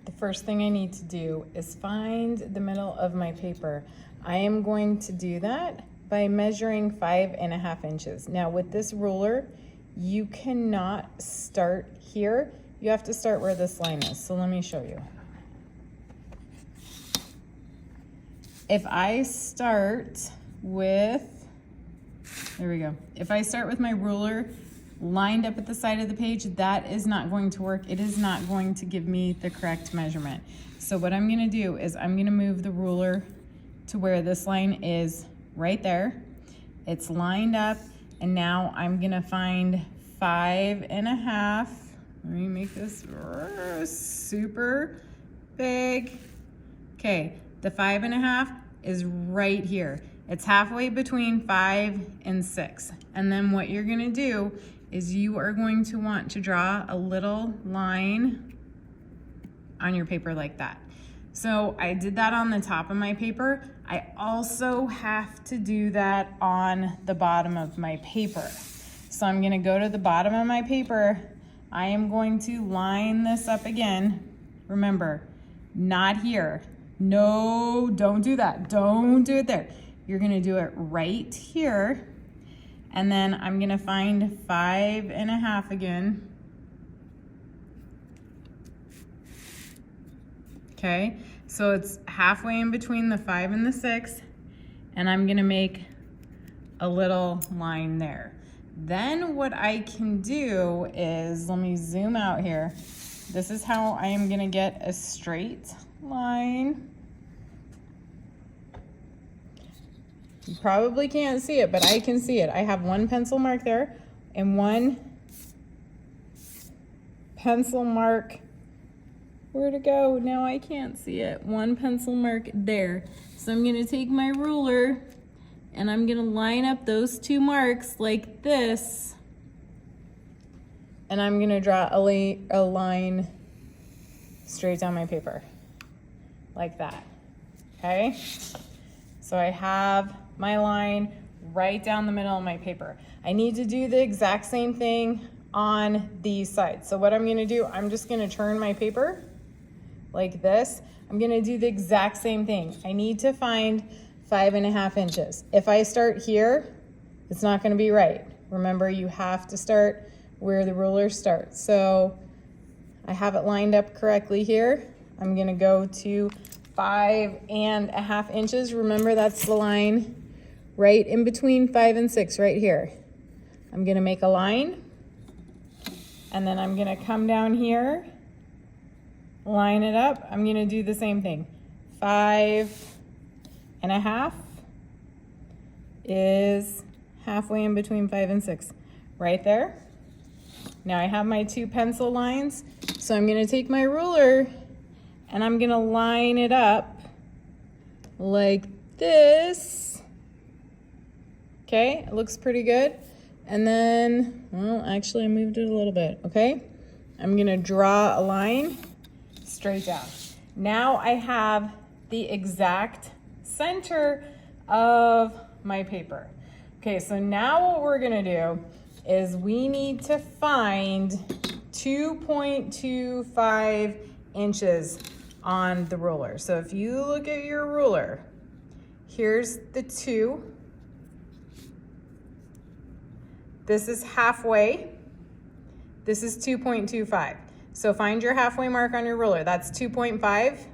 the first thing I need to do is find the middle of my paper. I am going to do that by measuring 5.5 inches. Now with this ruler, you cannot start here. You have to start where this line is. So let me show you. If I start with, there we go. If I start with my ruler lined up at the side of the page, that is not going to work. It is not going to give me the correct measurement. So what I'm gonna do is I'm gonna move the ruler to where this line is right there. It's lined up, and now I'm gonna find 5.5. Let me make this super big. Okay, the 5.5 is right here. It's halfway between 5 and 6. And then what you're gonna do is you are going to want to draw a little line on your paper like that. So I did that on the top of my paper. I also have to do that on the bottom of my paper. So I'm gonna go to the bottom of my paper. I am going to line this up again. Remember, not here. No, don't do that. Don't do it there. You're gonna do it right here. And then I'm gonna find 5.5 again. Okay, so it's halfway in between the 5 and the 6. And I'm gonna make a little line there. Then what I can do is, let me zoom out here. This is how I am gonna get a straight line. You probably can't see it, but I can see it. I have one pencil mark there and one pencil mark. Where'd it go? Now I can't see it. One pencil mark there. So I'm gonna take my ruler and I'm gonna line up those two marks like this. And I'm gonna draw a line straight down my paper, like that, okay? So I have my line right down the middle of my paper. I need to do the exact same thing on these sides. So what I'm gonna do, I'm just gonna turn my paper like this. I'm gonna do the exact same thing. I need to find 5.5 inches. If I start here, it's not gonna be right. Remember, you have to start where the ruler starts. So I have it lined up correctly here. I'm gonna go to 5.5 inches. Remember, that's the line right in between 5 and 6 right here. I'm gonna make a line, and then I'm gonna come down here, line it up. I'm gonna do the same thing. 5.5 is halfway in between 5 and 6, right there. Now I have my two pencil lines, so I'm gonna take my ruler and I'm gonna line it up like this. Okay, it looks pretty good. And then, well, actually I moved it a little bit, okay? I'm gonna draw a line straight down. Now I have the exact center of my paper. Okay, so now what we're gonna do is we need to find 2.25 inches on the ruler. So if you look at your ruler, here's the 2. This is halfway. This is 2.25. So find your halfway mark on your ruler. That's 2.5.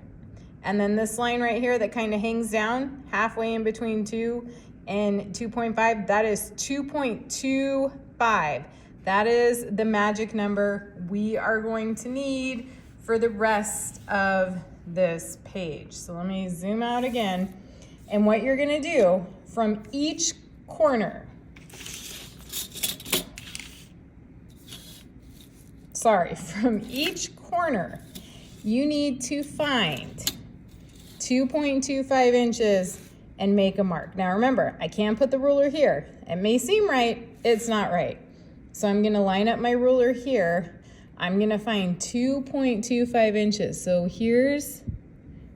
And then this line right here that kind of hangs down halfway in between 2 and 2.5, that is 2.25. That is the magic number we are going to need for the rest of this page. So let me zoom out again. And what you're gonna do from each corner, from each corner, you need to find 2.25 inches and make a mark. Now remember, I can't put the ruler here. It may seem right, it's not right. So I'm gonna line up my ruler here. I'm gonna find 2.25 inches. So here's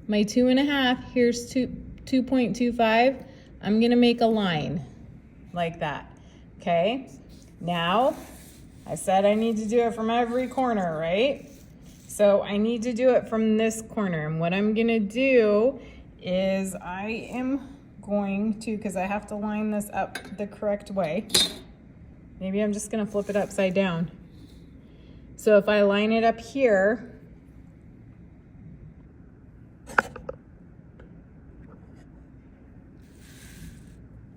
my 2.5, here's 2.25. I'm gonna make a line like that, okay? Now, I said I need to do it from every corner, right? So I need to do it from this corner. And what I'm gonna do is I am going to, because I have to line this up the correct way. Maybe I'm just gonna flip it upside down. So if I line it up here,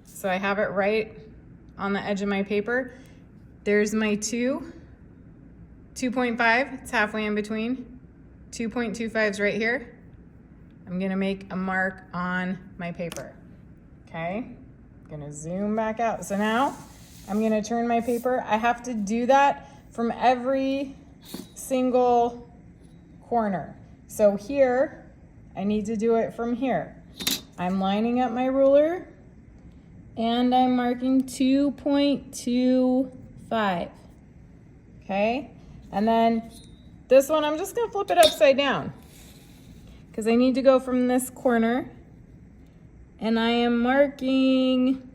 so I have it right on the edge of my paper. There's my 2.5, it's halfway in between. 2.25 is right here. I'm gonna make a mark on my paper, okay? I'm gonna zoom back out. So now I'm gonna turn my paper. I have to do that from every single corner. So here, I need to do it from here. I'm lining up my ruler and I'm marking 2.25, okay? And then this one, I'm just gonna flip it upside down because I need to go from this corner, and I am marking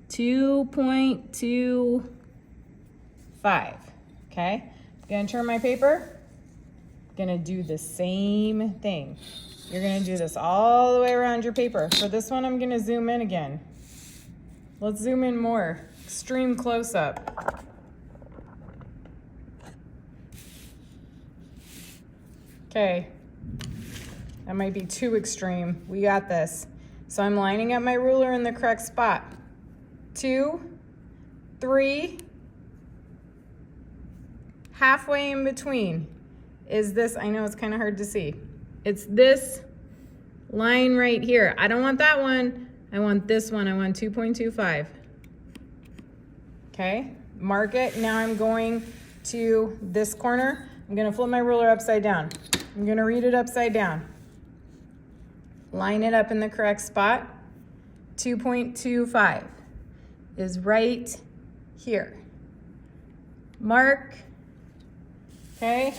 2.25, okay? I'm gonna turn my paper, gonna do the same thing. You're gonna do this all the way around your paper. For this one, I'm gonna zoom in again. Let's zoom in more, extreme close up. Okay, that might be too extreme. We got this. So I'm lining up my ruler in the correct spot. 2, 3, halfway in between is this. I know it's kind of hard to see. It's this line right here. I don't want that one. I want this one. I want 2.25. Okay, mark it. Now I'm going to this corner. I'm gonna flip my ruler upside down. I'm gonna read it upside down. Line it up in the correct spot. 2.25 is right here. Mark, okay?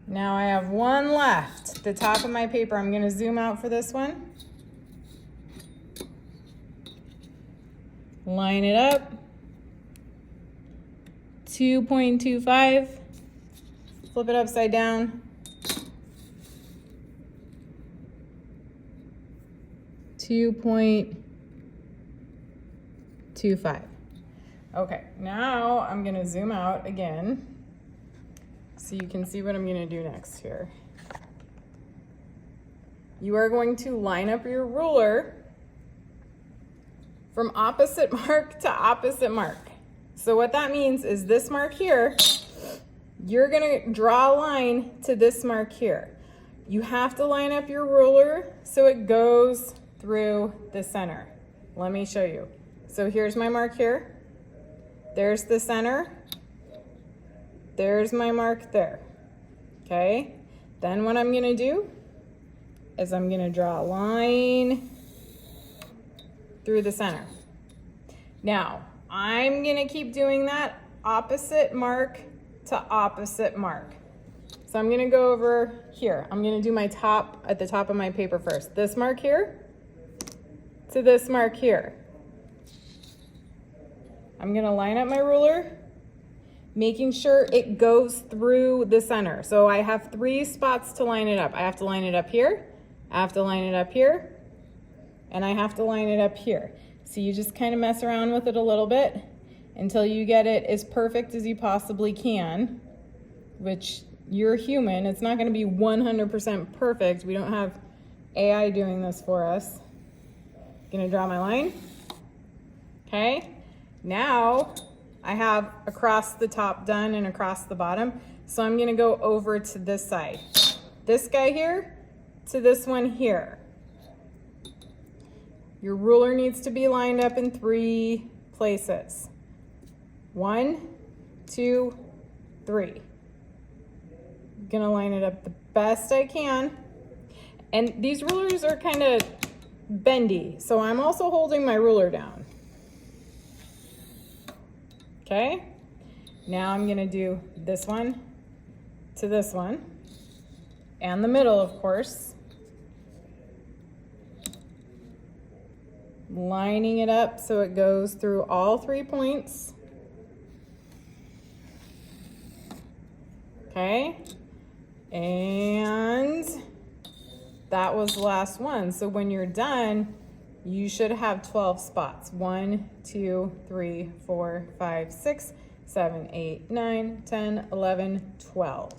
Now I have one left, the top of my paper. I'm gonna zoom out for this one. Line it up. 2.25, flip it upside down. 2.25. Okay, now I'm gonna zoom out again so you can see what I'm gonna do next here. You are going to line up your ruler from opposite mark to opposite mark. So what that means is this mark here, you're gonna draw a line to this mark here. You have to line up your ruler so it goes through the center. Let me show you. So here's my mark here. There's the center. There's my mark there. Okay? Then what I'm gonna do is I'm gonna draw a line through the center. Now, I'm gonna keep doing that opposite mark to opposite mark. So I'm gonna go over here. I'm gonna do my top at the top of my paper first. This mark here to this mark here. I'm gonna line up my ruler, making sure it goes through the center. So I have 3 spots to line it up. I have to line it up here, I have to line it up here, and I have to line it up here. So you just kind of mess around with it a little bit until you get it as perfect as you possibly can, which you're human. It's not gonna be 100% perfect. We don't have AI doing this for us. Gonna draw my line. Okay, now I have across the top done and across the bottom. So I'm gonna go over to this side. This guy here to this one here. Your ruler needs to be lined up in 3 places. 1, 2, 3. I'm gonna line it up the best I can. And these rulers are kind of bendy, so I'm also holding my ruler down. Okay, now I'm gonna do this one to this one, and the middle, of course. Lining it up so it goes through all 3 points. Okay, and that was the last one. So when you're done, you should have 12 spots. 1, 2, 3, 4, 5, 6, 7, 8, 9, 10, 11, 12.